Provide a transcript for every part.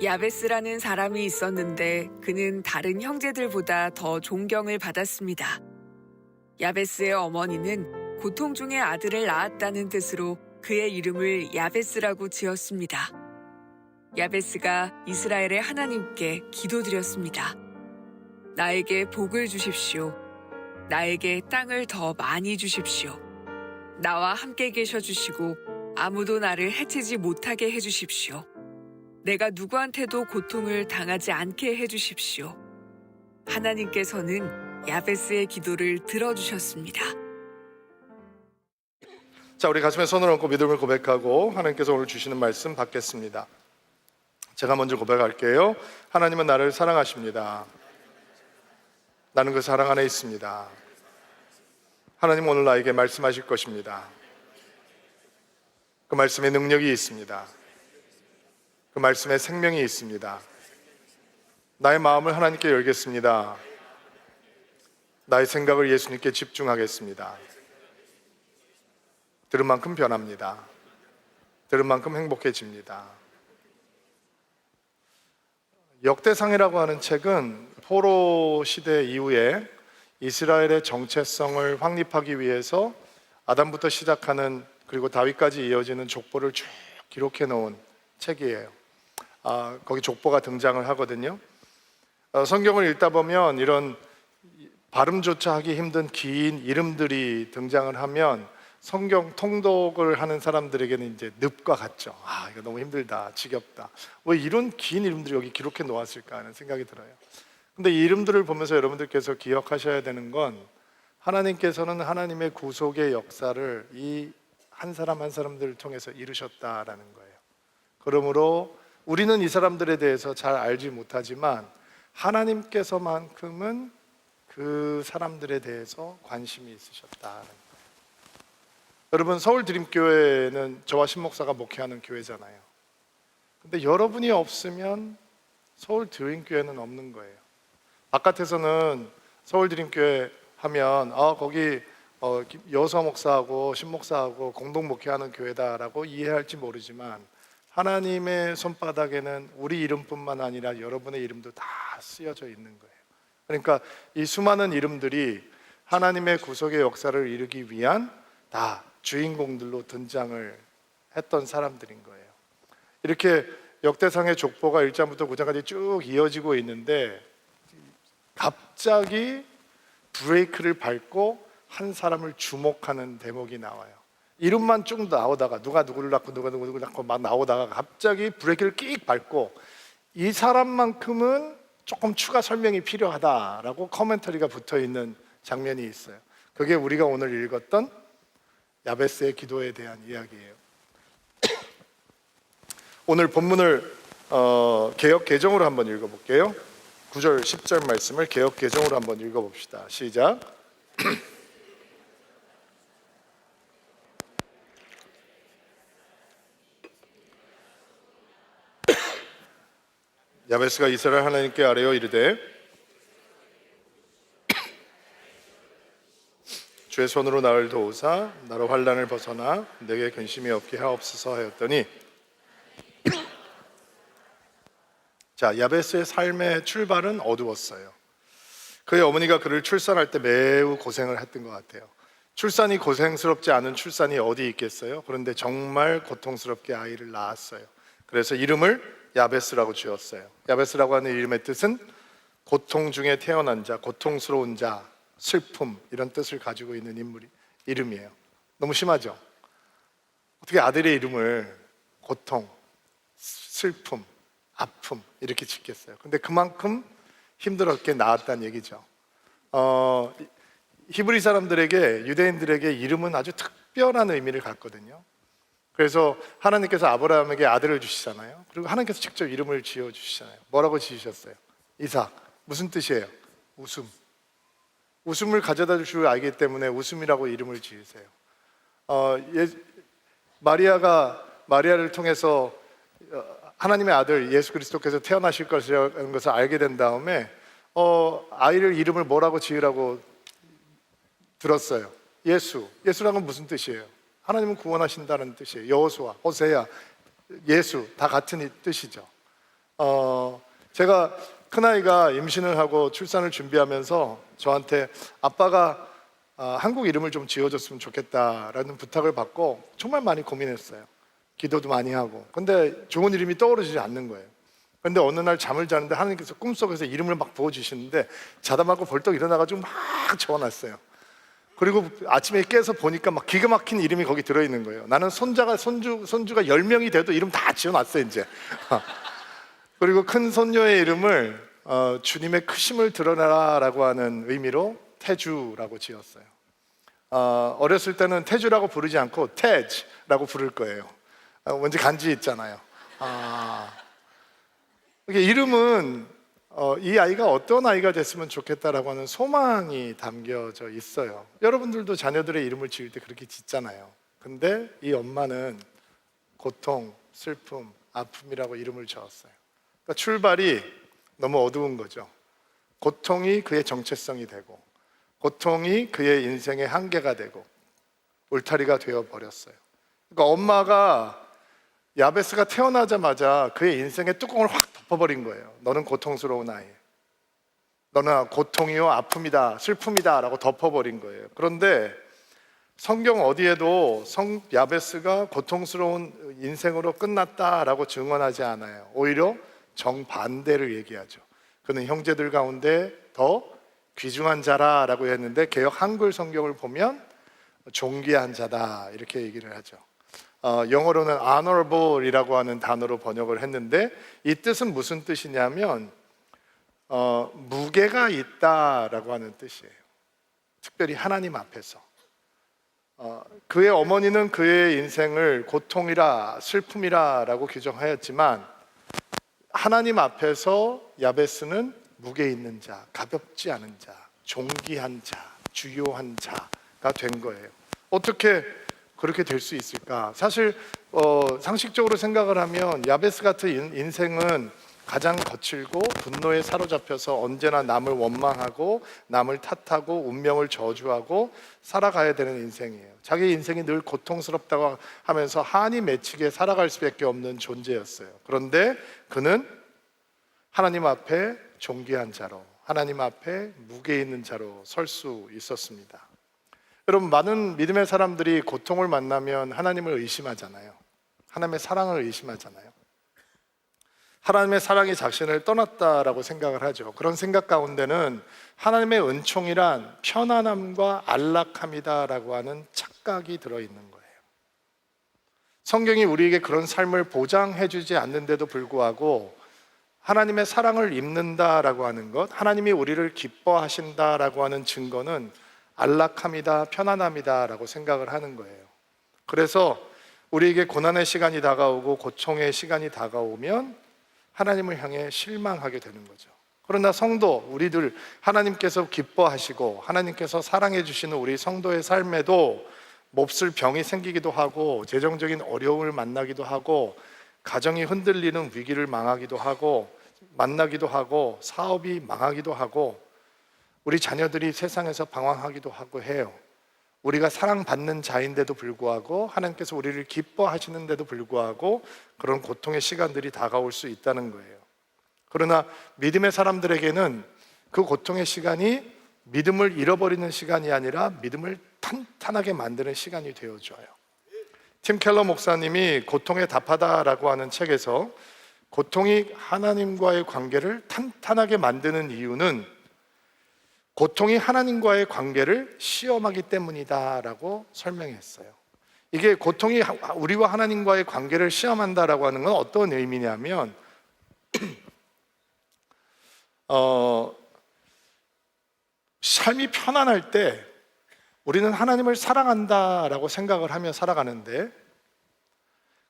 야베스라는 사람이 있었는데 그는 다른 형제들보다 더 존경을 받았습니다. 야베스의 어머니는 고통 중에 아들을 낳았다는 뜻으로 그의 이름을 야베스라고 지었습니다. 야베스가 이스라엘의 하나님께 기도드렸습니다. 나에게 복을 주십시오. 나에게 땅을 더 많이 주십시오. 나와 함께 계셔 주시고 아무도 나를 해치지 못하게 해 주십시오. 내가 누구한테도 고통을 당하지 않게 해 주십시오. 하나님께서는 야베스의 기도를 들어주셨습니다. 자, 우리 가슴에 손을 얹고 믿음을 고백하고 하나님께서 오늘 주시는 말씀 받겠습니다. 제가 먼저 고백할게요. 하나님은 나를 사랑하십니다. 나는 그 사랑 안에 있습니다. 하나님 오늘 나에게 말씀하실 것입니다. 그 말씀에 능력이 있습니다. 그 말씀에 생명이 있습니다. 나의 마음을 하나님께 열겠습니다. 나의 생각을 예수님께 집중하겠습니다. 들은 만큼 변합니다. 들은 만큼 행복해집니다. 역대상이라고 하는 책은 포로 시대 이후에 이스라엘의 정체성을 확립하기 위해서 아담부터 시작하는 그리고 다윗까지 이어지는 족보를 쭉 기록해 놓은 책이에요. 거기 족보가 등장을 하거든요. 성경을 읽다 보면 이런 발음조차 하기 힘든 긴 이름들이 등장을 하면 성경 통독을 하는 사람들에게는 이제 늪과 같죠. 이거 너무 힘들다, 지겹다. 왜 이런 긴 이름들이 여기 기록해 놓았을까 하는 생각이 들어요. 근데 이 이름들을 보면서 여러분들께서 기억하셔야 되는 건 하나님께서는 하나님의 구속의 역사를 이 한 사람 한 사람들을 통해서 이루셨다라는 거예요. 그러므로 우리는 이 사람들에 대해서 잘 알지 못하지만 하나님께서만큼은 그 사람들에 대해서 관심이 있으셨다는 거예요. 여러분, 서울드림교회는 저와 신목사가 목회하는 교회잖아요. 근데 여러분이 없으면 서울드림교회는 없는 거예요. 바깥에서는 서울드림교회 하면 거기 여서 목사하고 신목사하고 공동 목회하는 교회다라고 이해할지 모르지만 하나님의 손바닥에는 우리 이름뿐만 아니라 여러분의 이름도 다 쓰여져 있는 거예요. 그러니까 이 수많은 이름들이 하나님의 구속의 역사를 이루기 위한 다 주인공들로 등장을 했던 사람들인 거예요. 이렇게 역대상의 족보가 1장부터 9장까지 쭉 이어지고 있는데 갑자기 브레이크를 밟고 한 사람을 주목하는 대목이 나와요. 이름만 쭉 나오다가 누가 누구를 낳고 누가 누구를 낳고 막 나오다가 갑자기 브레이크를 끽 밟고 이 사람만큼은 조금 추가 설명이 필요하다라고 코멘터리가 붙어있는 장면이 있어요. 그게 우리가 오늘 읽었던 야베스의 기도에 대한 이야기예요. 오늘 본문을 개역 개정으로 한번 읽어볼게요. 9절 10절 말씀을 개역 개정으로 한번 읽어봅시다. 시작. 야베스가 이스라엘 하나님께 아뢰어 이르되 주의 손으로 나를 도우사 나로 환난을 벗어나 내게 근심이 없게 하옵소서 하였더니 자, 야베스의 삶의 출발은 어두웠어요. 그의 어머니가 그를 출산할 때 매우 고생을 했던 것 같아요. 출산이 고생스럽지 않은 출산이 어디 있겠어요? 그런데 정말 고통스럽게 아이를 낳았어요. 그래서 이름을 야베스라고 지었어요. 야베스라고 하는 이름의 뜻은 고통 중에 태어난 자, 고통스러운 자, 슬픔 이런 뜻을 가지고 있는 이름이에요. 너무 심하죠? 어떻게 아들의 이름을 고통, 슬픔, 아픔 이렇게 짓겠어요? 근데 그만큼 힘들었게 낳았다는 얘기죠. 히브리 사람들에게, 유대인들에게 이름은 아주 특별한 의미를 갖거든요. 그래서 하나님께서 아브라함에게 아들을 주시잖아요. 그리고 하나님께서 직접 이름을 지어주시잖아요. 뭐라고 지으셨어요? 이삭. 무슨 뜻이에요? 웃음. 웃음을 가져다 주시고 알기 때문에 웃음이라고 이름을 지으세요. 마리아를 통해서 하나님의 아들 예수 그리스도께서 태어나실 것이라는 것을 알게 된 다음에 아이를 이름을 뭐라고 지으라고 들었어요? 예수라는 건 무슨 뜻이에요? 하나님은 구원하신다는 뜻이에요. 여호수아, 호세야, 예수 다 같은 뜻이죠. 제가 큰아이가 임신을 하고 출산을 준비하면서 저한테 아빠가 한국 이름을 좀 지어줬으면 좋겠다라는 부탁을 받고 정말 많이 고민했어요. 기도도 많이 하고. 근데 좋은 이름이 떠오르지 않는 거예요. 근데 어느 날 잠을 자는데 하나님께서 꿈속에서 이름을 막 부어주시는데 자다 말고 벌떡 일어나가지고 막 적어놨어요. 그리고 아침에 깨서 보니까 막 기가 막힌 이름이 거기 들어있는 거예요. 나는 손주가 10명이 돼도 이름 다 지어놨어요 이제. 그리고 큰 손녀의 이름을 주님의 크심을 드러내라라고 하는 의미로 태주라고 지었어요. 어렸을 때는 태주라고 부르지 않고 태즈라고 부를 거예요. 왠지 간지 있잖아요. 이게 이름은 이 아이가 어떤 아이가 됐으면 좋겠다라고 하는 소망이 담겨져 있어요. 여러분들도 자녀들의 이름을 지을 때 그렇게 짓잖아요. 근데 이 엄마는 고통, 슬픔, 아픔이라고 이름을 지었어요. 그러니까 출발이 너무 어두운 거죠. 고통이 그의 정체성이 되고, 고통이 그의 인생의 한계가 되고 울타리가 되어 버렸어요. 그러니까 엄마가 야베스가 태어나자마자 그의 인생의 뚜껑을 확 덮어버린 거예요. 너는 고통스러운 아이, 너는 고통이요 아픔이다, 슬픔이다 라고 덮어버린 거예요. 그런데 성경 어디에도 야베스가 고통스러운 인생으로 끝났다라고 증언하지 않아요. 오히려 정반대를 얘기하죠. 그는 형제들 가운데 더 귀중한 자라라고 했는데 개역 한글 성경을 보면 존귀한 자다 이렇게 얘기를 하죠. 영어로는 honorable이라고 하는 단어로 번역을 했는데 이 뜻은 무슨 뜻이냐면 무게가 있다라고 하는 뜻이에요. 특별히 하나님 앞에서. 그의 어머니는 그의 인생을 고통이라 슬픔이라라고 규정하였지만 하나님 앞에서 야베스는 무게 있는 자, 가볍지 않은 자, 존귀한 자, 주요한 자가 된 거예요. 어떻게 그렇게 될 수 있을까? 사실 상식적으로 생각을 하면 야베스 같은 인생은 가장 거칠고 분노에 사로잡혀서 언제나 남을 원망하고 남을 탓하고 운명을 저주하고 살아가야 되는 인생이에요. 자기 인생이 늘 고통스럽다고 하면서 한이 맺히게 살아갈 수밖에 없는 존재였어요. 그런데 그는 하나님 앞에 존귀한 자로, 하나님 앞에 무게 있는 자로 설 수 있었습니다. 여러분, 많은 믿음의 사람들이 고통을 만나면 하나님을 의심하잖아요. 하나님의 사랑을 의심하잖아요. 하나님의 사랑이 자신을 떠났다라고 생각을 하죠. 그런 생각 가운데는 하나님의 은총이란 편안함과 안락함이다라고 하는 착각이 들어있는 거예요. 성경이 우리에게 그런 삶을 보장해주지 않는데도 불구하고 하나님의 사랑을 입는다라고 하는 것, 하나님이 우리를 기뻐하신다라고 하는 증거는 안락함이다, 편안함이다라고 생각을 하는 거예요. 그래서 우리에게 고난의 시간이 다가오고 고통의 시간이 다가오면 하나님을 향해 실망하게 되는 거죠. 그러나 성도, 우리들 하나님께서 기뻐하시고 하나님께서 사랑해 주시는 우리 성도의 삶에도 몹쓸 병이 생기기도 하고 재정적인 어려움을 만나기도 하고 가정이 흔들리는 위기를 만나기도 하고 사업이 망하기도 하고 우리 자녀들이 세상에서 방황하기도 하고 해요. 우리가 사랑받는 자인데도 불구하고 하나님께서 우리를 기뻐하시는데도 불구하고 그런 고통의 시간들이 다가올 수 있다는 거예요. 그러나 믿음의 사람들에게는 그 고통의 시간이 믿음을 잃어버리는 시간이 아니라 믿음을 탄탄하게 만드는 시간이 되어줘요. 팀 켈러 목사님이 고통에 답하다라고 하는 책에서 고통이 하나님과의 관계를 탄탄하게 만드는 이유는 고통이 하나님과의 관계를 시험하기 때문이다라고 설명했어요. 이게 고통이 우리와 하나님과의 관계를 시험한다라고 하는 건 어떤 의미냐면 삶이 편안할 때 우리는 하나님을 사랑한다라고 생각을 하며 살아가는데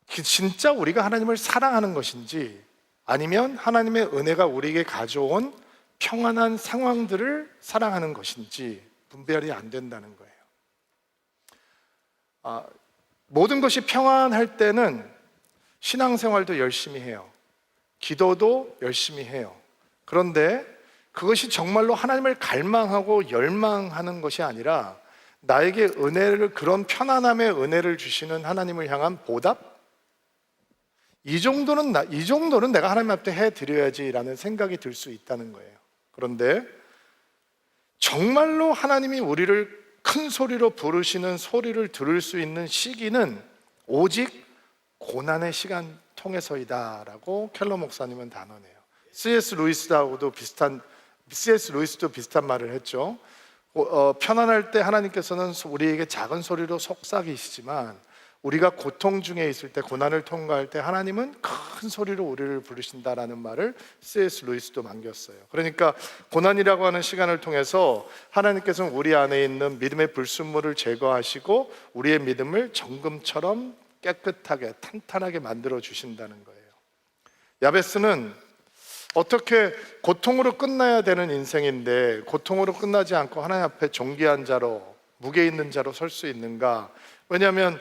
진짜 우리가 하나님을 사랑하는 것인지 아니면 하나님의 은혜가 우리에게 가져온 평안한 상황들을 사랑하는 것인지 분별이 안 된다는 거예요. 모든 것이 평안할 때는 신앙생활도 열심히 해요. 기도도 열심히 해요. 그런데 그것이 정말로 하나님을 갈망하고 열망하는 것이 아니라 나에게 은혜를, 그런 편안함의 은혜를 주시는 하나님을 향한 보답? 이 정도는 내가 하나님 앞에 해드려야지라는 생각이 들 수 있다는 거예요. 그런데 정말로 하나님이 우리를 큰 소리로 부르시는 소리를 들을 수 있는 시기는 오직 고난의 시간 통해서이다라고 켈러 목사님은 단언해요. C.S. 루이스도 비슷한 말을 했죠. 편안할 때 하나님께서는 우리에게 작은 소리로 속삭이시지만 우리가 고통 중에 있을 때, 고난을 통과할 때 하나님은 큰 소리로 우리를 부르신다라는 말을 C.S. 루이스도 남겼어요. 그러니까 고난이라고 하는 시간을 통해서 하나님께서는 우리 안에 있는 믿음의 불순물을 제거하시고 우리의 믿음을 정금처럼 깨끗하게 탄탄하게 만들어 주신다는 거예요. 야베스는 어떻게 고통으로 끝나야 되는 인생인데 고통으로 끝나지 않고 하나님 앞에 존귀한 자로, 무게 있는 자로 설 수 있는가? 왜냐하면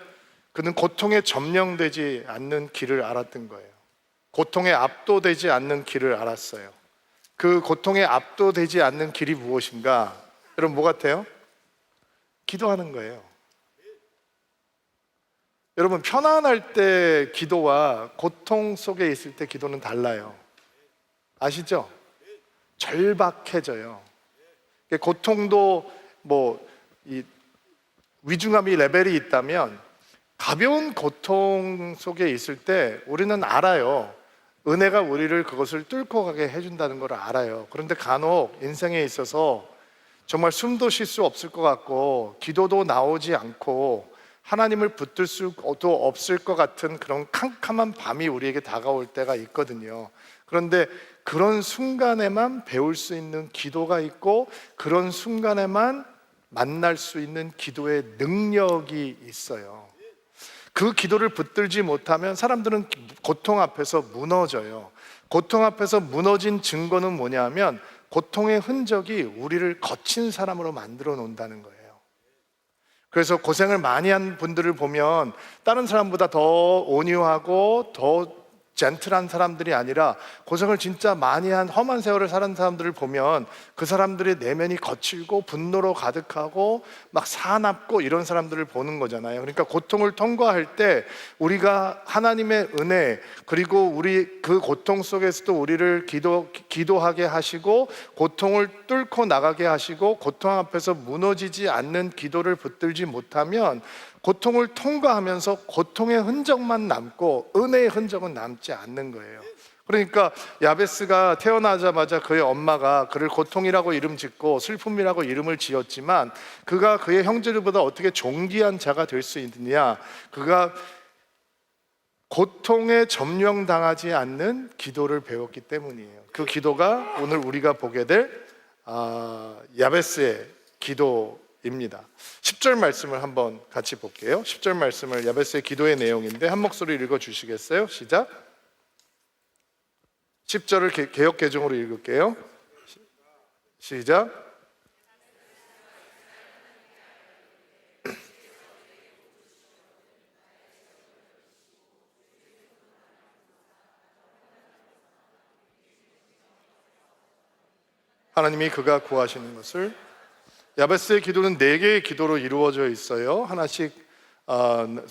그는 고통에 점령되지 않는 길을 알았던 거예요. 고통에 압도되지 않는 길을 알았어요. 그 고통에 압도되지 않는 길이 무엇인가? 여러분, 뭐 같아요? 기도하는 거예요. 여러분, 편안할 때 기도와 고통 속에 있을 때 기도는 달라요. 아시죠? 절박해져요. 고통도 위중함이 레벨이 있다면 가벼운 고통 속에 있을 때 우리는 알아요. 은혜가 우리를 그것을 뚫고 가게 해준다는 걸 알아요. 그런데 간혹 인생에 있어서 정말 숨도 쉴 수 없을 것 같고 기도도 나오지 않고 하나님을 붙들 수도 없을 것 같은 그런 캄캄한 밤이 우리에게 다가올 때가 있거든요. 그런데 그런 순간에만 배울 수 있는 기도가 있고 그런 순간에만 만날 수 있는 기도의 능력이 있어요. 그 기도를 붙들지 못하면 사람들은 고통 앞에서 무너져요. 고통 앞에서 무너진 증거는 뭐냐면 고통의 흔적이 우리를 거친 사람으로 만들어 놓는다는 거예요. 그래서 고생을 많이 한 분들을 보면 다른 사람보다 더 온유하고 더 젠틀한 사람들이 아니라 고생을 진짜 많이 한 험한 세월을 사는 사람들을 보면 그 사람들의 내면이 거칠고 분노로 가득하고 막 사납고 이런 사람들을 보는 거잖아요. 그러니까 고통을 통과할 때 우리가 하나님의 은혜, 그리고 우리 그 고통 속에서도 우리를 기도하게 하시고 고통을 뚫고 나가게 하시고 고통 앞에서 무너지지 않는 기도를 붙들지 못하면 고통을 통과하면서 고통의 흔적만 남고 은혜의 흔적은 남지 않는 거예요. 그러니까 야베스가 태어나자마자 그의 엄마가 그를 고통이라고 이름 짓고 슬픔이라고 이름을 지었지만 그가 그의 형제들보다 어떻게 존귀한 자가 될 수 있느냐? 그가 고통에 점령당하지 않는 기도를 배웠기 때문이에요. 그 기도가 오늘 우리가 보게 될 야베스의 기도입니다. 10절 말씀을 한번 같이 볼게요. 10절 말씀을 야베스의 기도의 내용인데 한 목소리 읽어주시겠어요? 시작. 10절을 개역 개정으로 읽을게요. 시작. 하나님이 그가 구하시는 것을. 야베스의 기도는 4개의 기도로 이루어져 있어요. 하나씩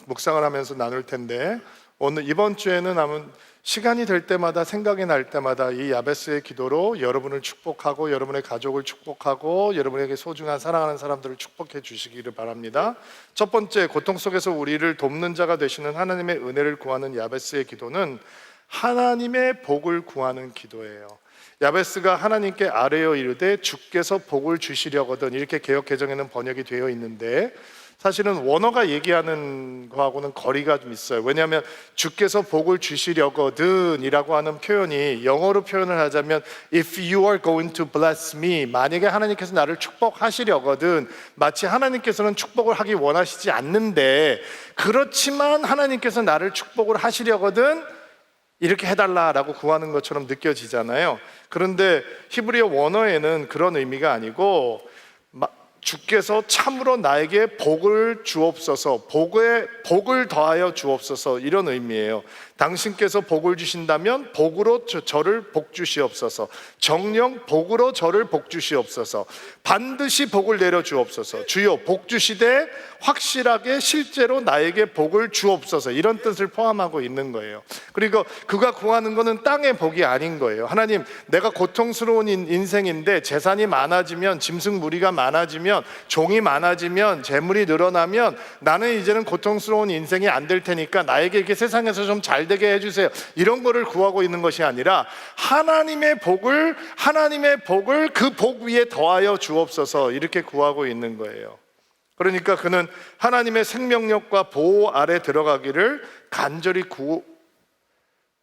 묵상을 하면서 나눌 텐데 오늘 이번 주에는 시간이 될 때마다 생각이 날 때마다 이 야베스의 기도로 여러분을 축복하고 여러분의 가족을 축복하고 여러분에게 소중한 사랑하는 사람들을 축복해 주시기를 바랍니다. 첫 번째, 고통 속에서 우리를 돕는 자가 되시는 하나님의 은혜를 구하는 야베스의 기도는 하나님의 복을 구하는 기도예요. 야베스가 하나님께 아뢰어 이르되 주께서 복을 주시려거든, 이렇게 개역 개정에는 번역이 되어 있는데 사실은 원어가 얘기하는 거하고는 거리가 좀 있어요. 왜냐하면 주께서 복을 주시려거든 이라고 하는 표현이 영어로 표현을 하자면 If you are going to bless me, 만약에 하나님께서 나를 축복하시려거든, 마치 하나님께서는 축복을 하기 원하시지 않는데 그렇지만 하나님께서 나를 축복을 하시려거든 이렇게 해달라라고 구하는 것처럼 느껴지잖아요. 그런데 히브리어 원어에는 그런 의미가 아니고 주께서 참으로 나에게 복을 주옵소서, 복을 더하여 주옵소서, 이런 의미예요. 당신께서 복을 주신다면 복으로 저를 복 주시옵소서, 정령 복으로 저를 복 주시옵소서, 반드시 복을 내려 주옵소서, 주여 복 주시되 확실하게 실제로 나에게 복을 주옵소서, 이런 뜻을 포함하고 있는 거예요. 그리고 그가 구하는 것은 땅의 복이 아닌 거예요. 하나님, 내가 고통스러운 인생인데 재산이 많아지면, 짐승무리가 많아지면, 종이 많아지면, 재물이 늘어나면 나는 이제는 고통스러운 인생이 안 될 테니까 나에게 이렇게 세상에서 좀 잘 되게 해주세요, 이런 거를 구하고 있는 것이 아니라 하나님의 복을 그 복 위에 더하여 주옵소서, 이렇게 구하고 있는 거예요. 그러니까 그는 하나님의 생명력과 보호 아래 들어가기를 간절히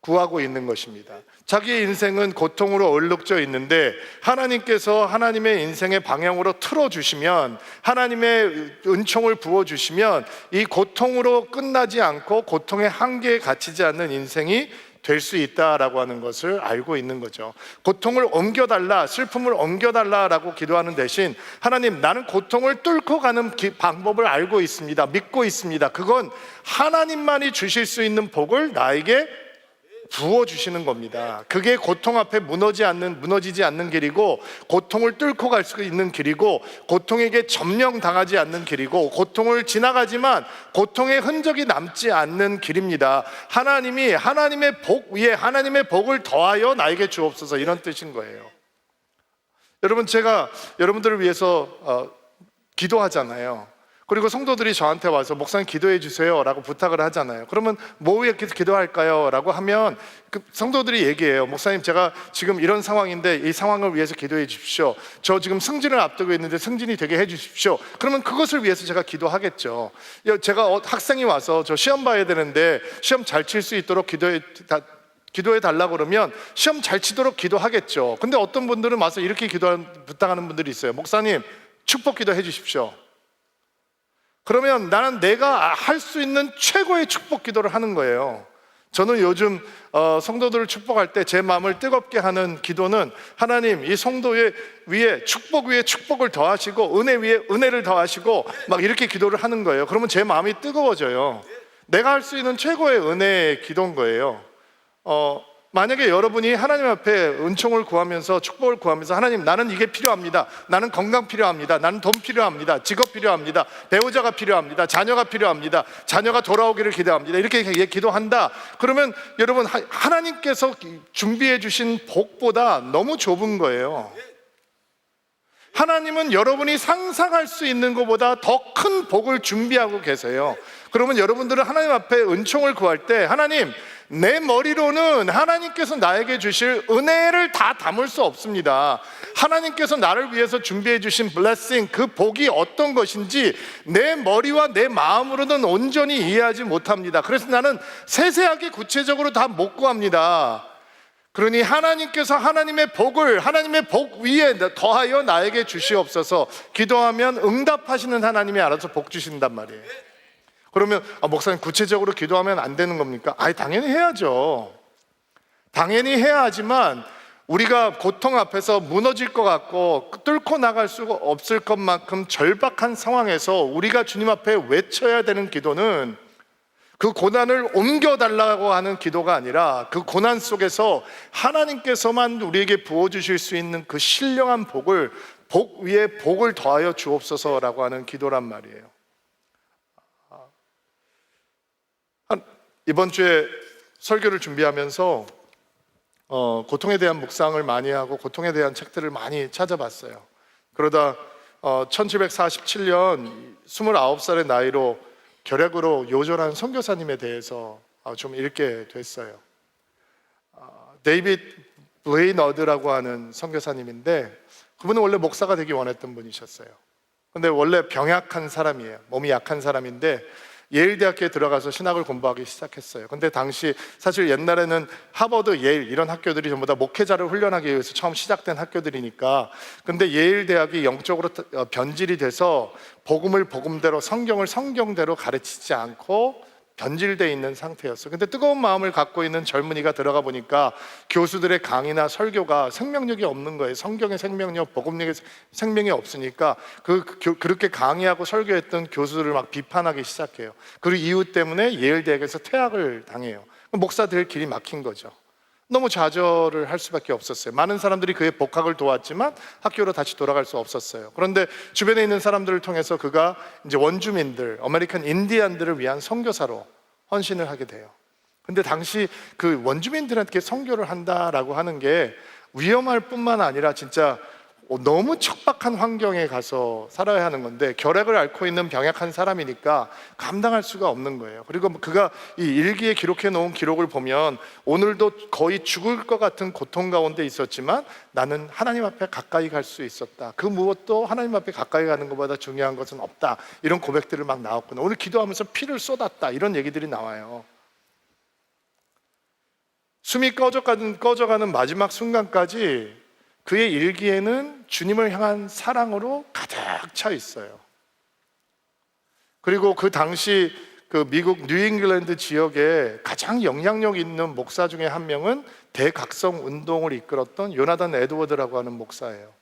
구하고 있는 것입니다. 자기의 인생은 고통으로 얼룩져 있는데 하나님께서 하나님의 인생의 방향으로 틀어주시면, 하나님의 은총을 부어주시면 이 고통으로 끝나지 않고 고통의 한계에 갇히지 않는 인생이 될 수 있다라고 하는 것을 알고 있는 거죠. 고통을 옮겨달라, 슬픔을 옮겨달라라고 기도하는 대신 하나님, 나는 고통을 뚫고 가는 방법을 알고 있습니다, 믿고 있습니다. 그건 하나님만이 주실 수 있는 복을 나에게 부어주시는 겁니다. 그게 고통 앞에 무너지지 않는 길이고, 고통을 뚫고 갈 수 있는 길이고, 고통에게 점령당하지 않는 길이고, 고통을 지나가지만 고통의 흔적이 남지 않는 길입니다. 하나님이 하나님의 복 위에 하나님의 복을 더하여 나에게 주옵소서, 이런 뜻인 거예요. 여러분, 제가 여러분들을 위해서 기도하잖아요. 그리고 성도들이 저한테 와서 목사님 기도해 주세요 라고 부탁을 하잖아요. 그러면 뭐 위해 기도할까요? 라고 하면 그 성도들이 얘기해요. 목사님, 제가 지금 이런 상황인데 이 상황을 위해서 기도해 주십시오. 저 지금 승진을 앞두고 있는데 승진이 되게 해 주십시오. 그러면 그것을 위해서 제가 기도하겠죠. 제가 학생이 와서 저 시험 봐야 되는데 시험 잘 칠 수 있도록 기도해 달라고 그러면 시험 잘 치도록 기도하겠죠. 근데 어떤 분들은 와서 이렇게 부탁하는 분들이 있어요. 목사님, 축복 기도해 주십시오. 그러면 나는 내가 할 수 있는 최고의 축복 기도를 하는 거예요. 저는 요즘 성도들을 축복할 때 제 마음을 뜨겁게 하는 기도는, 하나님, 이 성도 위에 축복을 더하시고 은혜 위에 은혜를 더하시고, 막 이렇게 기도를 하는 거예요. 그러면 제 마음이 뜨거워져요. 내가 할 수 있는 최고의 은혜의 기도인 거예요. 만약에 여러분이 하나님 앞에 은총을 구하면서, 축복을 구하면서, 하나님, 나는 이게 필요합니다, 나는 건강 필요합니다, 나는 돈 필요합니다, 직업 필요합니다, 배우자가 필요합니다, 자녀가 필요합니다, 자녀가 돌아오기를 기도합니다, 이렇게 기도한다. 그러면 여러분, 하나님께서 준비해 주신 복보다 너무 좁은 거예요. 하나님은 여러분이 상상할 수 있는 것보다 더 큰 복을 준비하고 계세요. 그러면 여러분들은 하나님 앞에 은총을 구할 때, 하나님, 내 머리로는 하나님께서 나에게 주실 은혜를 다 담을 수 없습니다. 하나님께서 나를 위해서 준비해 주신 블레싱, 그 복이 어떤 것인지 내 머리와 내 마음으로는 온전히 이해하지 못합니다. 그래서 나는 세세하게 구체적으로 다 못 구합니다. 그러니 하나님께서 하나님의 복 위에 더하여 나에게 주시옵소서 기도하면 응답하시는 하나님이 알아서 복 주신단 말이에요. 그러면 목사님, 구체적으로 기도하면 안 되는 겁니까? 당연히 해야죠. 당연히 해야 하지만 우리가 고통 앞에서 무너질 것 같고 뚫고 나갈 수가 없을 것만큼 절박한 상황에서 우리가 주님 앞에 외쳐야 되는 기도는 그 고난을 옮겨달라고 하는 기도가 아니라, 그 고난 속에서 하나님께서만 우리에게 부어주실 수 있는 그 신령한 복 위에 복을 더하여 주옵소서라고 하는 기도란 말이에요. 이번 주에 설교를 준비하면서 고통에 대한 묵상을 많이 하고 고통에 대한 책들을 많이 찾아봤어요. 그러다 1747년 29살의 나이로 결핵으로 요절한 선교사님에 대해서 좀 읽게 됐어요. 데이빗 블레이너드라고 하는 선교사님인데, 그분은 원래 목사가 되기 원했던 분이셨어요. 근데 원래 병약한 사람이에요. 몸이 약한 사람인데 예일 대학교에 들어가서 신학을 공부하기 시작했어요. 근데 당시 사실 옛날에는 하버드, 예일 이런 학교들이 전부 다 목회자를 훈련하기 위해서 처음 시작된 학교들이니까, 근데 예일 대학이 영적으로 변질이 돼서 복음을 복음대로, 성경을 성경대로 가르치지 않고 변질되어 있는 상태였어요. 근데 뜨거운 마음을 갖고 있는 젊은이가 들어가 보니까 교수들의 강의나 설교가 생명력이 없는 거예요. 성경의 생명력, 복음력의 생명이 없으니까 그렇게 강의하고 설교했던 교수들을 막 비판하기 시작해요. 그 이유 때문에 예일 대학에서 퇴학을 당해요. 목사 될 길이 막힌 거죠. 너무 좌절을 할 수밖에 없었어요. 많은 사람들이 그의 복학을 도왔지만 학교로 다시 돌아갈 수 없었어요. 그런데 주변에 있는 사람들을 통해서 그가 이제 원주민들, 아메리칸 인디안들을 위한 선교사로 헌신을 하게 돼요. 근데 당시 그 원주민들한테 선교를 한다라고 하는 게 위험할 뿐만 아니라 진짜 너무 척박한 환경에 가서 살아야 하는 건데, 결핵을 앓고 있는 병약한 사람이니까 감당할 수가 없는 거예요. 그리고 그가 이 일기에 기록해 놓은 기록을 보면 오늘도 거의 죽을 것 같은 고통 가운데 있었지만 나는 하나님 앞에 가까이 갈 수 있었다. 그 무엇도 하나님 앞에 가까이 가는 것보다 중요한 것은 없다. 이런 고백들을 막 나왔구나. 오늘 기도하면서 피를 쏟았다. 이런 얘기들이 나와요. 숨이 꺼져가는 마지막 순간까지 그의 일기에는 주님을 향한 사랑으로 가득 차 있어요. 그리고 그 당시 그 미국 뉴잉글랜드 지역에 가장 영향력 있는 목사 중에 한 명은 대각성 운동을 이끌었던 요나단 에드워드라고 하는 목사예요.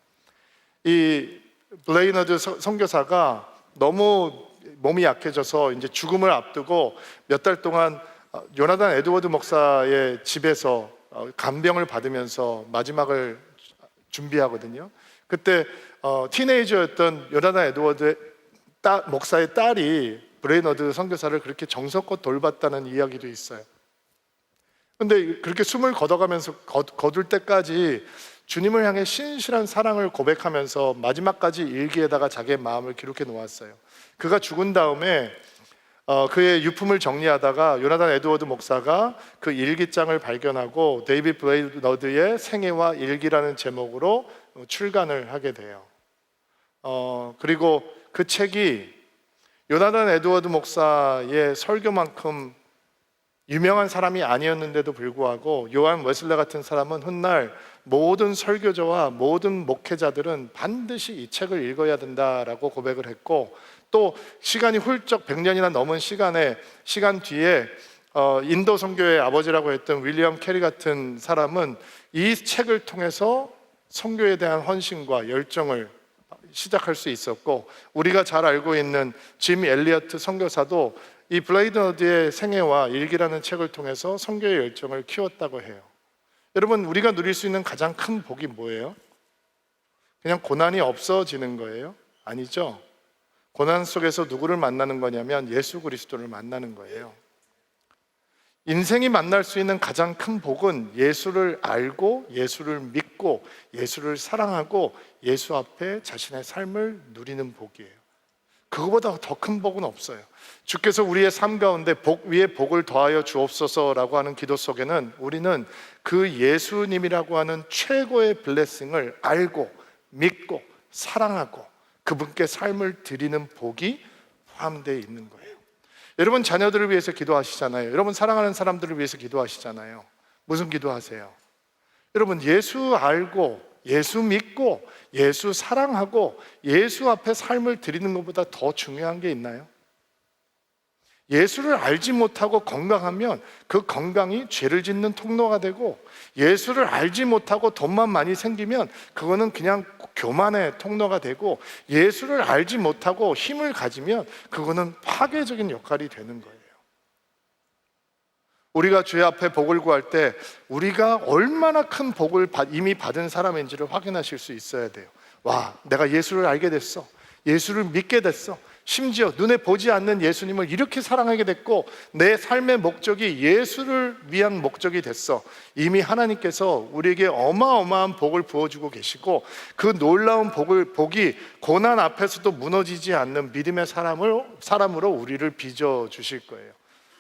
이 블레이너드 선교사가 너무 몸이 약해져서 이제 죽음을 앞두고 몇 달 동안 요나단 에드워드 목사의 집에서 간병을 받으면서 마지막을 준비하거든요. 그때 티네이저였던 요나단 에드워드 목사의 딸이 브레이너드 선교사를 그렇게 정성껏 돌봤다는 이야기도 있어요. 근데 그렇게 숨을 거둬가면서 거둘 때까지 주님을 향해 신실한 사랑을 고백하면서 마지막까지 일기에다가 자기의 마음을 기록해 놓았어요. 그가 죽은 다음에 그의 유품을 정리하다가 요나단 에드워드 목사가 그 일기장을 발견하고 데이비드 블레이너드의 생애와 일기라는 제목으로 출간을 하게 돼요. 그리고 그 책이 요나단 에드워드 목사의 설교만큼 유명한 사람이 아니었는데도 불구하고 요한 웨슬레 같은 사람은 훗날 모든 설교자와 모든 목회자들은 반드시 이 책을 읽어야 된다라고 고백을 했고, 또 시간이 훌쩍 100년이나 넘은 시간 뒤에 인도 선교의 아버지라고 했던 윌리엄 캐리 같은 사람은 이 책을 통해서 선교에 대한 헌신과 열정을 시작할 수 있었고, 우리가 잘 알고 있는 짐 엘리어트 선교사도 이 블레이너드의 생애와 일기라는 책을 통해서 선교의 열정을 키웠다고 해요. 여러분, 우리가 누릴 수 있는 가장 큰 복이 뭐예요? 그냥 고난이 없어지는 거예요? 아니죠. 고난 속에서 누구를 만나는 거냐면 예수 그리스도를 만나는 거예요. 인생이 만날 수 있는 가장 큰 복은 예수를 알고 예수를 믿고 예수를 사랑하고 예수 앞에 자신의 삶을 누리는 복이에요. 그거보다 더 큰 복은 없어요. 주께서 우리의 삶 가운데 복 위에 복을 더하여 주옵소서라고 하는 기도 속에는 우리는 그 예수님이라고 하는 최고의 블레싱을 알고 믿고 사랑하고 그분께 삶을 드리는 복이 포함되어 있는 거예요. 여러분, 자녀들을 위해서 기도하시잖아요. 여러분, 사랑하는 사람들을 위해서 기도하시잖아요. 무슨 기도하세요? 여러분, 예수 알고 예수 믿고 예수 사랑하고 예수 앞에 삶을 드리는 것보다 더 중요한 게 있나요? 예수를 알지 못하고 건강하면 그 건강이 죄를 짓는 통로가 되고, 예수를 알지 못하고 돈만 많이 생기면 그거는 그냥 교만의 통로가 되고, 예수를 알지 못하고 힘을 가지면 그거는 파괴적인 역할이 되는 거예요. 우리가 주의 앞에 복을 구할 때 우리가 얼마나 큰 복을 이미 받은 사람인지를 확인하실 수 있어야 돼요. 와, 내가 예수를 알게 됐어. 예수를 믿게 됐어. 심지어 눈에 보지 않는 예수님을 이렇게 사랑하게 됐고 내 삶의 목적이 예수를 위한 목적이 됐어. 이미 하나님께서 우리에게 어마어마한 복을 부어주고 계시고, 그 놀라운 복이 고난 앞에서도 무너지지 않는 믿음의 사람으로 우리를 빚어주실 거예요.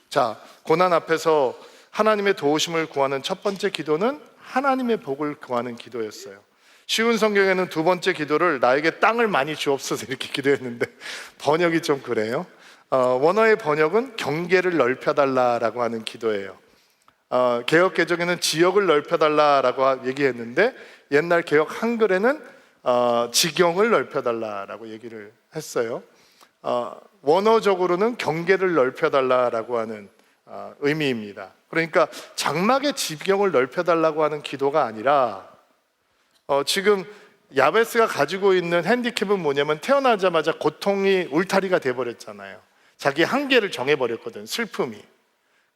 자, 고난 앞에서 하나님의 도우심을 구하는 첫 번째 기도는 하나님의 복을 구하는 기도였어요. 쉬운 성경에는 두 번째 기도를 나에게 땅을 많이 주옵소서 이렇게 기도했는데 번역이 좀 그래요. 원어의 번역은 경계를 넓혀달라라고 하는 기도예요. 개역 개정에는 지역을 넓혀달라라고 얘기했는데 옛날 개역 한글에는 지경을 넓혀달라라고 얘기를 했어요. 원어적으로는 경계를 넓혀달라라고 하는 의미입니다. 그러니까 장막의 지경을 넓혀달라고 하는 기도가 아니라 지금 야베스가 가지고 있는 핸디캡은 뭐냐면 태어나자마자 고통이 울타리가 돼버렸잖아요. 자기 한계를 정해버렸거든, 슬픔이.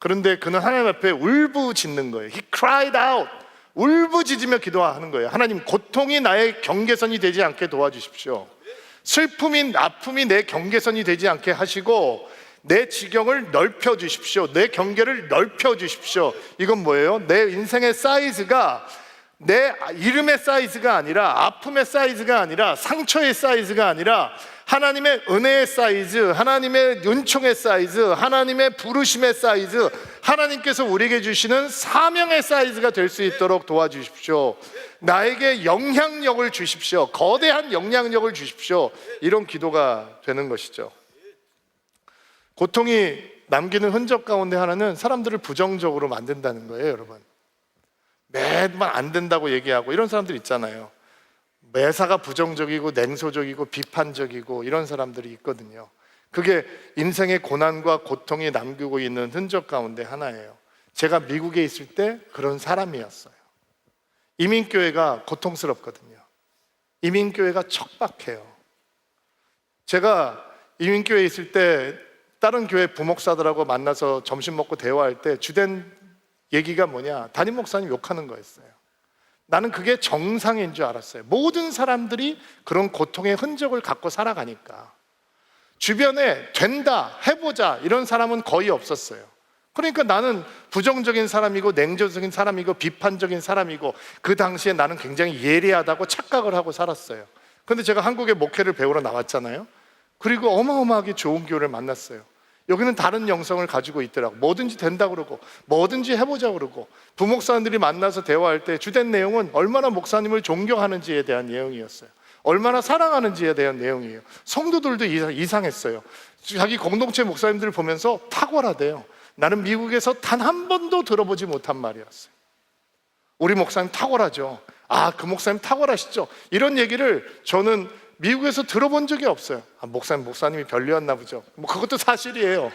그런데 그는 하나님 앞에 울부짖는 거예요. He cried out. 울부짖으며 기도하는 거예요. 하나님, 고통이 나의 경계선이 되지 않게 도와주십시오. 슬픔이, 아픔이 내 경계선이 되지 않게 하시고 내 지경을 넓혀 주십시오. 내 경계를 넓혀 주십시오. 이건 뭐예요? 내 인생의 사이즈가 내 이름의 사이즈가 아니라, 아픔의 사이즈가 아니라, 상처의 사이즈가 아니라 하나님의 은혜의 사이즈, 하나님의 은총의 사이즈, 하나님의 부르심의 사이즈, 하나님께서 우리에게 주시는 사명의 사이즈가 될 수 있도록 도와주십시오. 나에게 영향력을 주십시오. 거대한 영향력을 주십시오. 이런 기도가 되는 것이죠. 고통이 남기는 흔적 가운데 하나는 사람들을 부정적으로 만든다는 거예요, 여러분. 매번 안 된다고 얘기하고 이런 사람들 있잖아요. 매사가 부정적이고 냉소적이고 비판적이고 이런 사람들이 있거든요. 그게 인생의 고난과 고통이 남기고 있는 흔적 가운데 하나예요. 제가 미국에 있을 때 그런 사람이었어요. 이민교회가 고통스럽거든요. 이민교회가 척박해요. 제가 이민교회에 있을 때 다른 교회 부목사들하고 만나서 점심 먹고 대화할 때 주된 얘기가 뭐냐, 담임 목사님 욕하는 거였어요. 나는 그게 정상인 줄 알았어요. 모든 사람들이 그런 고통의 흔적을 갖고 살아가니까. 주변에 된다, 해보자 이런 사람은 거의 없었어요. 그러니까 나는 부정적인 사람이고 냉소적인 사람이고 비판적인 사람이고 그 당시에 나는 굉장히 예리하다고 착각을 하고 살았어요. 근데 제가 한국에 목회를 배우러 나왔잖아요. 그리고 어마어마하게 좋은 교회를 만났어요. 여기는 다른 영성을 가지고 있더라고. 뭐든지 된다 그러고 뭐든지 해보자 그러고, 부목사님들이 만나서 대화할 때 주된 내용은 얼마나 목사님을 존경하는지에 대한 내용이었어요. 얼마나 사랑하는지에 대한 내용이에요. 성도들도 이상했어요. 자기 공동체 목사님들을 보면서 탁월하대요. 나는 미국에서 단 한 번도 들어보지 못한 말이었어요. 우리 목사님 탁월하죠. 아, 그 목사님 탁월하시죠. 이런 얘기를 저는 미국에서 들어본 적이 없어요. 아, 목사님이 별로였나 보죠. 뭐 그것도 사실이에요.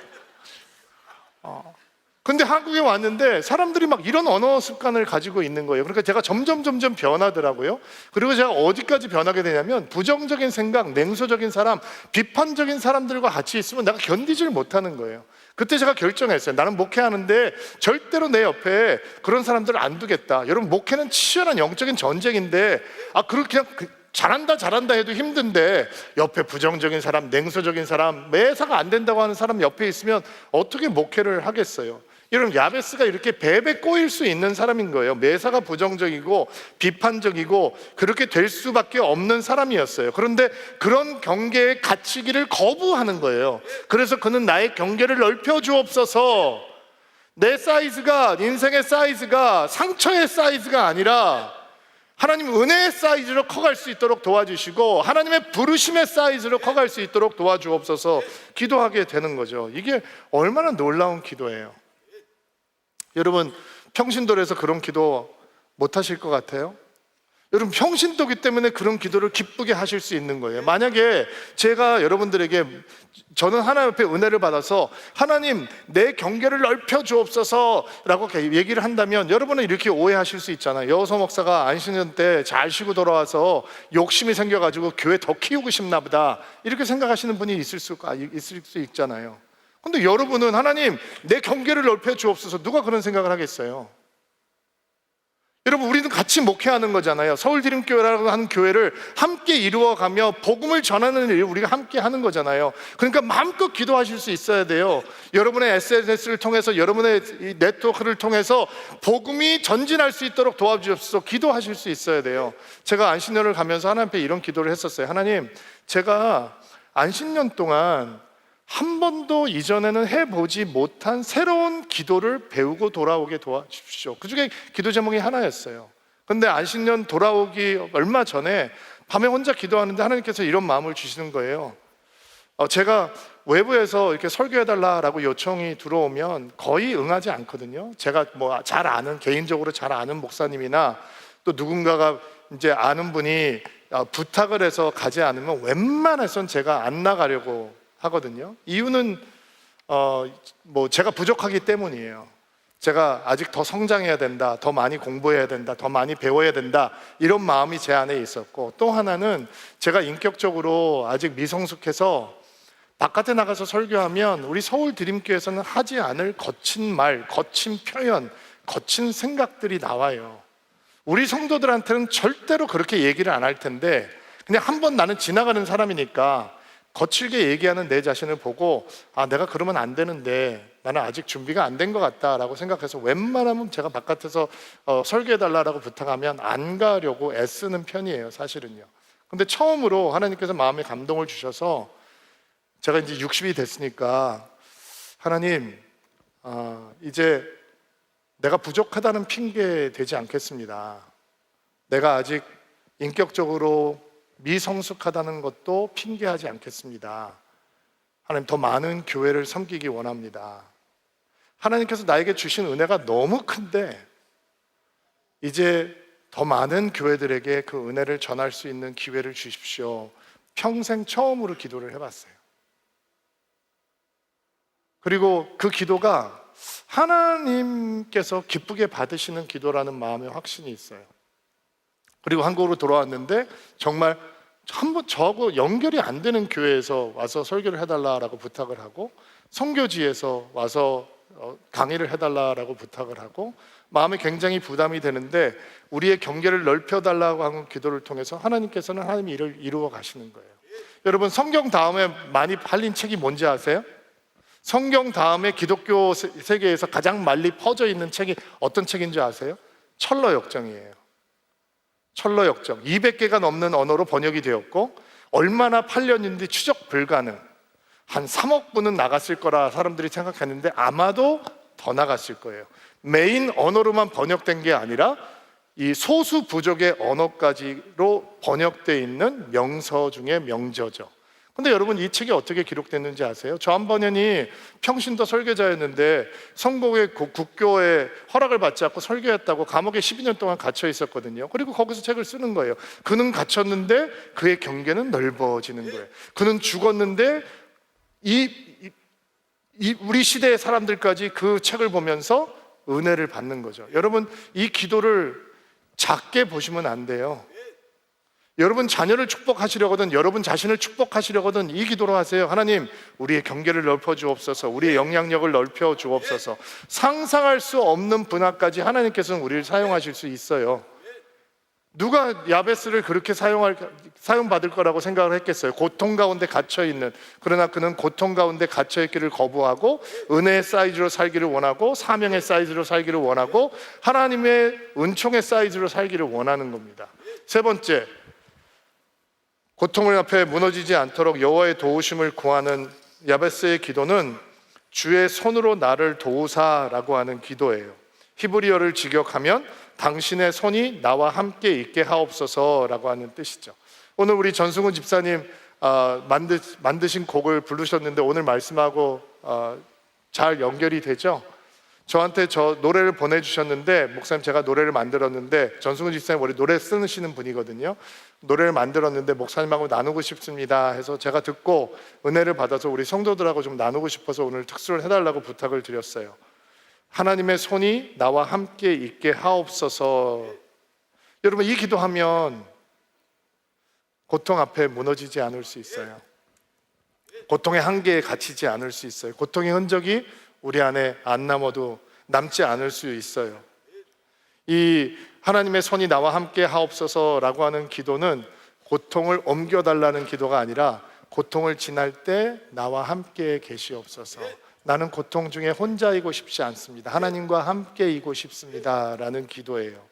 근데 한국에 왔는데 사람들이 막 이런 언어 습관을 가지고 있는 거예요. 그러니까 제가 점점 변하더라고요. 그리고 제가 어디까지 변하게 되냐면, 부정적인 생각, 냉소적인 사람, 비판적인 사람들과 같이 있으면 내가 견디질 못하는 거예요. 그때 제가 결정했어요. 나는 목회하는데 절대로 내 옆에 그런 사람들을 안 두겠다. 여러분, 목회는 치열한 영적인 전쟁인데, 그렇게 그냥 잘한다 해도 힘든데 옆에 부정적인 사람, 냉소적인 사람, 매사가 안 된다고 하는 사람 옆에 있으면 어떻게 목회를 하겠어요? 여러분, 야베스가 이렇게 배배 꼬일 수 있는 사람인 거예요. 매사가 부정적이고 비판적이고 그렇게 될 수밖에 없는 사람이었어요. 그런데 그런 경계에 갇히기를 거부하는 거예요. 그래서 그는 나의 경계를 넓혀 주옵소서. 내 사이즈가, 인생의 사이즈가 상처의 사이즈가 아니라 하나님 은혜의 사이즈로 커갈 수 있도록 도와주시고 하나님의 부르심의 사이즈로 커갈 수 있도록 도와주옵소서 기도하게 되는 거죠. 이게 얼마나 놀라운 기도예요. 여러분, 평신도에서 그런 기도 못 하실 것 같아요? 여러분, 평신도기 때문에 그런 기도를 기쁘게 하실 수 있는 거예요. 만약에 제가 여러분들에게, 저는 하나님 앞에 은혜를 받아서 하나님 내 경계를 넓혀 주옵소서 라고 얘기를 한다면 여러분은 이렇게 오해하실 수 있잖아요. 여호서 목사가 안식년 때 잘 쉬고 돌아와서 욕심이 생겨가지고 교회 더 키우고 싶나 보다, 이렇게 생각하시는 분이 있을 수 있잖아요. 근데 여러분은 하나님 내 경계를 넓혀 주옵소서, 누가 그런 생각을 하겠어요? 여러분, 우리는 같이 목회하는 거잖아요. 서울드림교회라고 하는 교회를 함께 이루어가며 복음을 전하는 일을 우리가 함께 하는 거잖아요. 그러니까 마음껏 기도하실 수 있어야 돼요. 여러분의 SNS를 통해서, 여러분의 이 네트워크를 통해서 복음이 전진할 수 있도록 도와주옵소서 기도하실 수 있어야 돼요. 제가 안식년을 가면서 하나님 앞에 이런 기도를 했었어요. 하나님, 제가 안식년 동안 한 번도 이전에는 해보지 못한 새로운 기도를 배우고 돌아오게 도와주십시오. 그 중에 기도 제목이 하나였어요. 근데 안식년 돌아오기 얼마 전에 밤에 혼자 기도하는데 하나님께서 이런 마음을 주시는 거예요. 제가 외부에서 이렇게 설교해달라고 요청이 들어오면 거의 응하지 않거든요. 제가 뭐 잘 아는, 개인적으로 잘 아는 목사님이나 또 누군가가 이제 아는 분이 부탁을 해서 가지 않으면 웬만해선 제가 안 나가려고 하거든요. 이유는 뭐 제가 부족하기 때문이에요. 제가 아직 더 성장해야 된다, 더 많이 공부해야 된다, 더 많이 배워야 된다, 이런 마음이 제 안에 있었고, 또 하나는 제가 인격적으로 아직 미성숙해서 바깥에 나가서 설교하면 우리 서울 드림교회에서는 하지 않을 거친 말, 거친 표현, 거친 생각들이 나와요. 우리 성도들한테는 절대로 그렇게 얘기를 안 할 텐데 그냥 한번 나는 지나가는 사람이니까 거칠게 얘기하는 내 자신을 보고 내가 그러면 안 되는데 나는 아직 준비가 안 된 것 같다라고 생각해서 웬만하면 제가 바깥에서 설교해달라고 부탁하면 안 가려고 애쓰는 편이에요, 사실은요. 근데 처음으로 하나님께서 마음에 감동을 주셔서 제가 이제 60이 됐으니까 하나님, 이제 내가 부족하다는 핑계 되지 않겠습니다. 내가 아직 인격적으로 미성숙하다는 것도 핑계하지 않겠습니다. 하나님, 더 많은 교회를 섬기기 원합니다. 하나님께서 나에게 주신 은혜가 너무 큰데 이제 더 많은 교회들에게 그 은혜를 전할 수 있는 기회를 주십시오. 평생 처음으로 기도를 해봤어요. 그리고 그 기도가 하나님께서 기쁘게 받으시는 기도라는 마음의 확신이 있어요. 그리고 한국으로 돌아왔는데 정말 한번 저하고 연결이 안 되는 교회에서 와서 설교를 해달라고 부탁을 하고 선교지에서 와서 강의를 해달라고 부탁을 하고 마음에 굉장히 부담이 되는데 우리의 경계를 넓혀달라고 하는 기도를 통해서 하나님께서는 하나님의 일을 이루어 가시는 거예요. 여러분, 성경 다음에 많이 팔린 책이 뭔지 아세요? 성경 다음에 기독교 세계에서 가장 많이 퍼져 있는 책이 어떤 책인지 아세요? 철러역정이에요. 철러역정. 200개가 넘는 언어로 번역이 되었고 얼마나 팔렸는지 추적 불가능. 한 3억 부는 나갔을 거라 사람들이 생각했는데 아마도 더 나갔을 거예요. 메인 언어로만 번역된 게 아니라 이 소수 부족의 언어까지로 번역되어 있는 명서 중에 명저죠. 근데 여러분, 이 책이 어떻게 기록됐는지 아세요? 저 한 번연이 평신도 설교자였는데 성공의 국교에 허락을 받지 않고 설교했다고 감옥에 12년 동안 갇혀 있었거든요. 그리고 거기서 책을 쓰는 거예요. 그는 갇혔는데 그의 경계는 넓어지는 거예요. 그는 죽었는데 우리 시대의 사람들까지 그 책을 보면서 은혜를 받는 거죠. 여러분, 이 기도를 작게 보시면 안 돼요. 여러분 자녀를 축복하시려거든, 여러분 자신을 축복하시려거든 이 기도로 하세요. 하나님, 우리의 경계를 넓혀 주옵소서, 우리의 영향력을 넓혀 주옵소서. 상상할 수 없는 분야까지 하나님께서는 우리를 사용하실 수 있어요. 누가 야베스를 그렇게 사용받을 거라고 생각을 했겠어요? 고통 가운데 갇혀있는, 그러나 그는 고통 가운데 갇혀있기를 거부하고 은혜의 사이즈로 살기를 원하고 사명의 사이즈로 살기를 원하고 하나님의 은총의 사이즈로 살기를 원하는 겁니다. 세 번째, 고통을 앞에 무너지지 않도록 여호와의 도우심을 구하는 야베스의 기도는 주의 손으로 나를 도우사라고 하는 기도예요. 히브리어를 직역하면 당신의 손이 나와 함께 있게 하옵소서라고 하는 뜻이죠. 오늘 우리 전승훈 집사님 만드신 곡을 부르셨는데 오늘 말씀하고 잘 연결이 되죠? 저한테 저 노래를 보내주셨는데, 목사님 제가 노래를 만들었는데, 전승훈 집사님 원래 노래 쓰시는 분이거든요. 노래를 만들었는데 목사님하고 나누고 싶습니다 해서 제가 듣고 은혜를 받아서 우리 성도들하고 좀 나누고 싶어서 오늘 특수를 해달라고 부탁을 드렸어요. 하나님의 손이 나와 함께 있게 하옵소서. 여러분, 이 기도하면 고통 앞에 무너지지 않을 수 있어요. 고통의 한계에 갇히지 않을 수 있어요. 고통의 흔적이 우리 안에 안 남지 않을 수 있어요. 이 하나님의 손이 나와 함께 하옵소서라고 하는 기도는 고통을 옮겨달라는 기도가 아니라 고통을 지날 때 나와 함께 계시옵소서. 나는 고통 중에 혼자이고 싶지 않습니다. 하나님과 함께이고 싶습니다 라는 기도예요.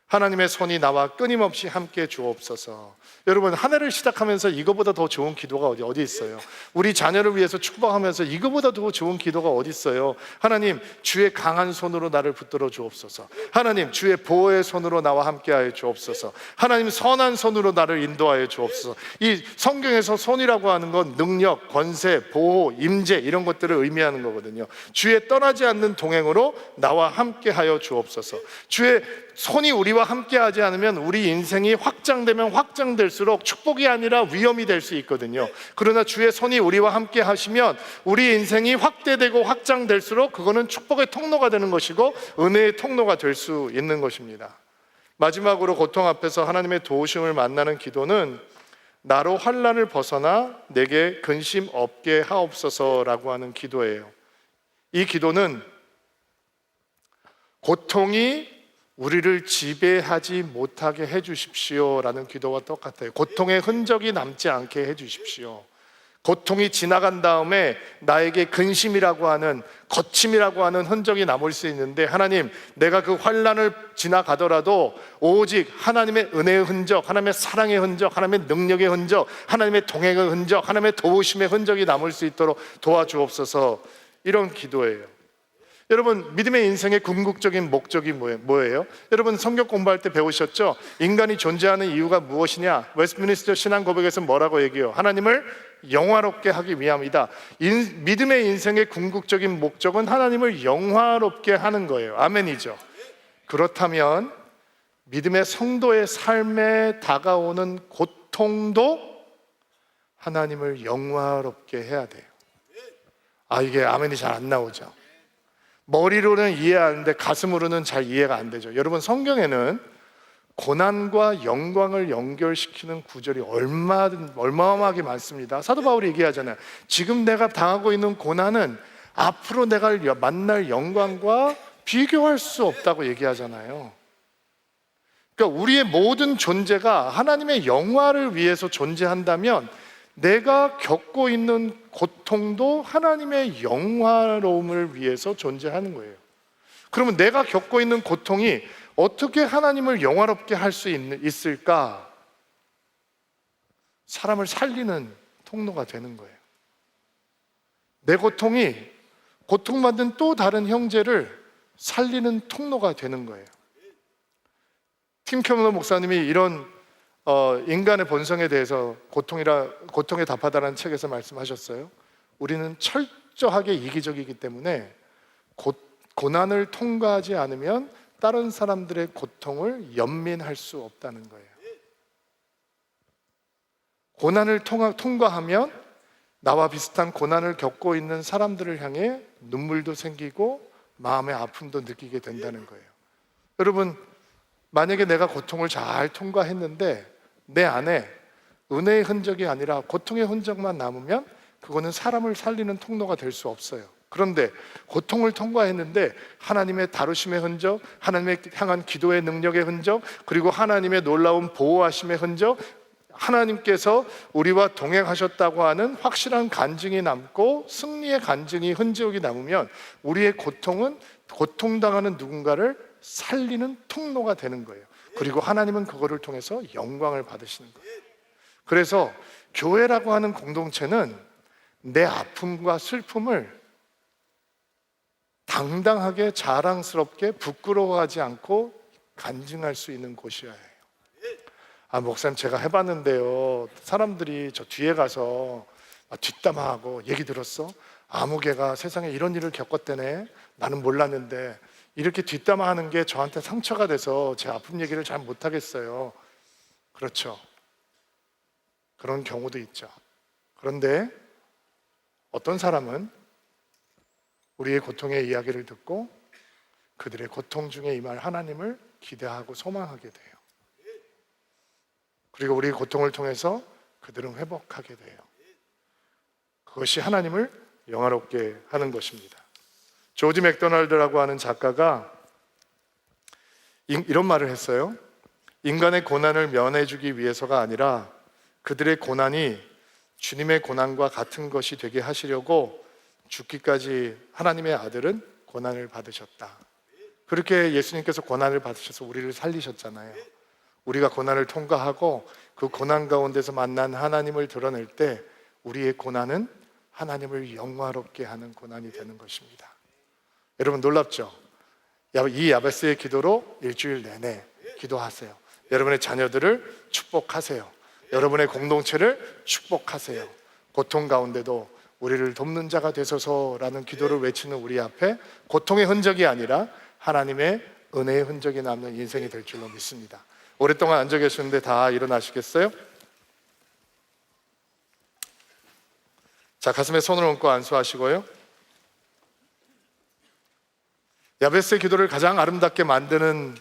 하나님의 손이 나와 끊임없이 함께 주옵소서. 여러분, 한 해를 시작하면서 이거보다 더 좋은 기도가 어디 있어요? 우리 자녀를 위해서 축복하면서 이거보다 더 좋은 기도가 어디 있어요? 하나님, 주의 강한 손으로 나를 붙들어 주옵소서. 하나님, 주의 보호의 손으로 나와 함께하여 주옵소서. 하나님, 선한 손으로 나를 인도하여 주옵소서. 이 성경에서 손이라고 하는 건 능력, 권세, 보호, 임재 이런 것들을 의미하는 거거든요. 주의 떠나지 않는 동행으로 나와 함께하여 주옵소서. 주의 손이 우리와 함께하지 않으면 우리 인생이 확장되면 확장될수록 축복이 아니라 위험이 될 수 있거든요. 그러나 주의 손이 우리와 함께 하시면 우리 인생이 확대되고 확장될수록 그거는 축복의 통로가 되는 것이고 은혜의 통로가 될 수 있는 것입니다. 마지막으로 고통 앞에서 하나님의 도우심을 만나는 기도는 나로 환난을 벗어나 내게 근심 없게 하옵소서라고 하는 기도예요. 이 기도는 고통이 우리를 지배하지 못하게 해주십시오라는 기도와 똑같아요. 고통의 흔적이 남지 않게 해주십시오. 고통이 지나간 다음에 나에게 근심이라고 하는, 거침이라고 하는 흔적이 남을 수 있는데, 하나님, 내가 그 환난을 지나가더라도 오직 하나님의 은혜의 흔적, 하나님의 사랑의 흔적, 하나님의 능력의 흔적, 하나님의 동행의 흔적, 하나님의 도우심의 흔적이 남을 수 있도록 도와주옵소서. 이런 기도예요. 여러분, 믿음의 인생의 궁극적인 목적이 뭐예요? 여러분, 성경 공부할 때 배우셨죠? 인간이 존재하는 이유가 무엇이냐? 웨스트민스터 신앙 고백에서 뭐라고 얘기해요? 하나님을 영화롭게 하기 위함이다. 믿음의 인생의 궁극적인 목적은 하나님을 영화롭게 하는 거예요. 아멘이죠. 그렇다면 믿음의 성도의 삶에 다가오는 고통도 하나님을 영화롭게 해야 돼요. 이게 아멘이 잘 안 나오죠. 머리로는 이해하는데 가슴으로는 잘 이해가 안 되죠. 여러분, 성경에는 고난과 영광을 연결시키는 구절이 어마어마하게 많습니다. 사도 바울이 얘기하잖아요. 지금 내가 당하고 있는 고난은 앞으로 내가 만날 영광과 비교할 수 없다고 얘기하잖아요. 그러니까 우리의 모든 존재가 하나님의 영화를 위해서 존재한다면 내가 겪고 있는 고통도 하나님의 영화로움을 위해서 존재하는 거예요. 그러면 내가 겪고 있는 고통이 어떻게 하나님을 영화롭게 할 수 있을까? 사람을 살리는 통로가 되는 거예요. 내 고통이 고통받는 또 다른 형제를 살리는 통로가 되는 거예요. 팀 켈러 목사님이 이런 인간의 본성에 대해서 고통에 답하다라는 책에서 말씀하셨어요. 우리는 철저하게 이기적이기 때문에 고난을 통과하지 않으면 다른 사람들의 고통을 연민할 수 없다는 거예요. 고난을 통과하면 나와 비슷한 고난을 겪고 있는 사람들을 향해 눈물도 생기고 마음의 아픔도 느끼게 된다는 거예요. 여러분, 만약에 내가 고통을 잘 통과했는데 내 안에 은혜의 흔적이 아니라 고통의 흔적만 남으면 그거는 사람을 살리는 통로가 될 수 없어요. 그런데 고통을 통과했는데 하나님의 다루심의 흔적, 하나님의 향한 기도의 능력의 흔적, 그리고 하나님의 놀라운 보호하심의 흔적, 하나님께서 우리와 동행하셨다고 하는 확실한 간증이 남고 승리의 간증이 흔적이 남으면 우리의 고통은 고통당하는 누군가를 살리는 통로가 되는 거예요. 그리고 하나님은 그거를 통해서 영광을 받으시는 거예요. 그래서 교회라고 하는 공동체는 내 아픔과 슬픔을 당당하게 자랑스럽게 부끄러워하지 않고 간증할 수 있는 곳이어야 해요. 목사님, 제가 해봤는데요, 사람들이 저 뒤에 가서 뒷담화하고 얘기 들었어? 아무개가 세상에 이런 일을 겪었대네. 나는 몰랐는데. 이렇게 뒷담화하는 게 저한테 상처가 돼서 제 아픈 얘기를 잘 못하겠어요. 그렇죠. 그런 경우도 있죠. 그런데 어떤 사람은 우리의 고통의 이야기를 듣고 그들의 고통 중에 임할 하나님을 기대하고 소망하게 돼요. 그리고 우리의 고통을 통해서 그들은 회복하게 돼요. 그것이 하나님을 영화롭게 하는 것입니다. 조지 맥도날드라고 하는 작가가 이런 말을 했어요. 인간의 고난을 면해주기 위해서가 아니라 그들의 고난이 주님의 고난과 같은 것이 되게 하시려고 죽기까지 하나님의 아들은 고난을 받으셨다. 그렇게 예수님께서 고난을 받으셔서 우리를 살리셨잖아요. 우리가 고난을 통과하고 그 고난 가운데서 만난 하나님을 드러낼 때 우리의 고난은 하나님을 영화롭게 하는 고난이 되는 것입니다. 여러분, 놀랍죠? 이 야베스의 기도로 일주일 내내 기도하세요. 여러분의 자녀들을 축복하세요. 여러분의 공동체를 축복하세요. 고통 가운데도 우리를 돕는 자가 되소서라는 기도를 외치는 우리 앞에 고통의 흔적이 아니라 하나님의 은혜의 흔적이 남는 인생이 될 줄로 믿습니다. 오랫동안 앉아 계셨는데 다 일어나시겠어요? 자, 가슴에 손을 얹고 안수하시고요. 야베스의 기도를 가장 아름답게 만드는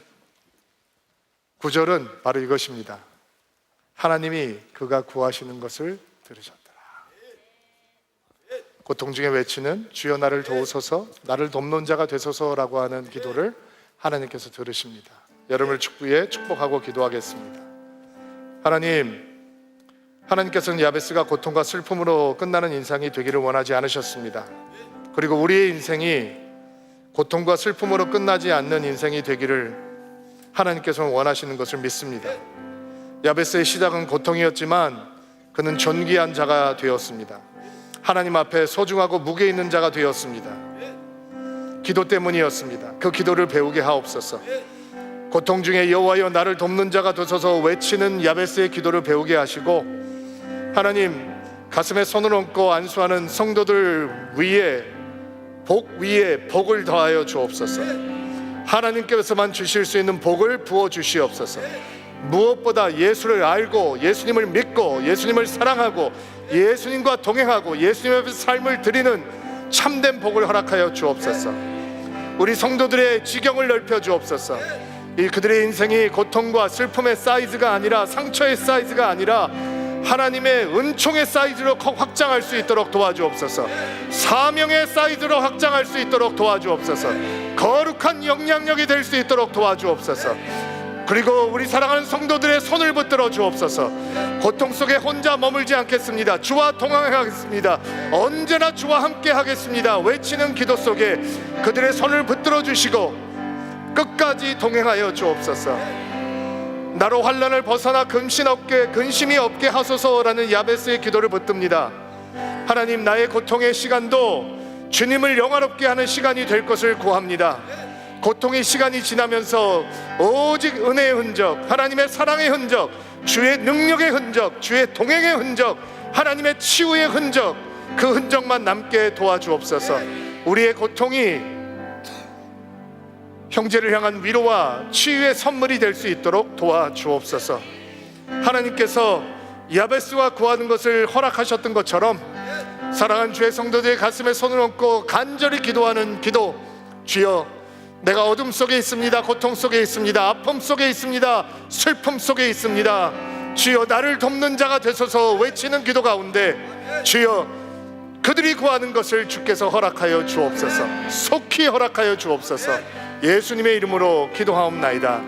구절은 바로 이것입니다. 하나님이 그가 구하시는 것을 들으셨더라. 고통 중에 외치는 주여 나를 도우소서, 나를 돕는 자가 되소서라고 하는 기도를 하나님께서 들으십니다. 여러분을 축복하고 기도하겠습니다. 하나님께서는 야베스가 고통과 슬픔으로 끝나는 인생이 되기를 원하지 않으셨습니다. 그리고 우리의 인생이 고통과 슬픔으로 끝나지 않는 인생이 되기를 하나님께서는 원하시는 것을 믿습니다. 야베스의 시작은 고통이었지만 그는 존귀한 자가 되었습니다. 하나님 앞에 소중하고 무게 있는 자가 되었습니다. 기도 때문이었습니다. 그 기도를 배우게 하옵소서. 고통 중에 여호와여 나를 돕는 자가 되소서 외치는 야베스의 기도를 배우게 하시고, 하나님 가슴에 손을 얹고 안수하는 성도들 위에 복을 더하여 주옵소서. 하나님께서만 주실 수 있는 복을 부어 주시옵소서. 무엇보다 예수를 알고 예수님을 믿고 예수님을 사랑하고 예수님과 동행하고 예수님 앞에서 삶을 드리는 참된 복을 허락하여 주옵소서. 우리 성도들의 지경을 넓혀 주옵소서. 그들의 인생이 고통과 슬픔의 사이즈가 아니라, 상처의 사이즈가 아니라 하나님의 은총의 사이즈로 확장할 수 있도록 도와주옵소서. 사명의 사이즈로 확장할 수 있도록 도와주옵소서. 거룩한 영향력이 될 수 있도록 도와주옵소서. 그리고 우리 사랑하는 성도들의 손을 붙들어 주옵소서. 고통 속에 혼자 머물지 않겠습니다. 주와 동행하겠습니다. 언제나 주와 함께 하겠습니다. 외치는 기도 속에 그들의 손을 붙들어 주시고 끝까지 동행하여 주옵소서. 나로 환난을 벗어나 근심이 없게 하소서라는 야베스의 기도를 붙듭니다. 하나님, 나의 고통의 시간도 주님을 영화롭게 하는 시간이 될 것을 구합니다. 고통의 시간이 지나면서 오직 은혜의 흔적, 하나님의 사랑의 흔적, 주의 능력의 흔적, 주의 동행의 흔적, 하나님의 치유의 흔적, 그 흔적만 남게 도와주옵소서. 우리의 고통이 형제를 향한 위로와 치유의 선물이 될 수 있도록 도와주옵소서. 하나님께서 야베스와 구하는 것을 허락하셨던 것처럼 사랑하는 주의 성도들의 가슴에 손을 얹고 간절히 기도하는 기도, 주여 내가 어둠 속에 있습니다. 고통 속에 있습니다. 아픔 속에 있습니다. 슬픔 속에 있습니다. 주여 나를 돕는 자가 되소서 외치는 기도 가운데 주여 그들이 구하는 것을 주께서 허락하여 주옵소서. 속히 허락하여 주옵소서. 예수님의 이름으로 기도하옵나이다.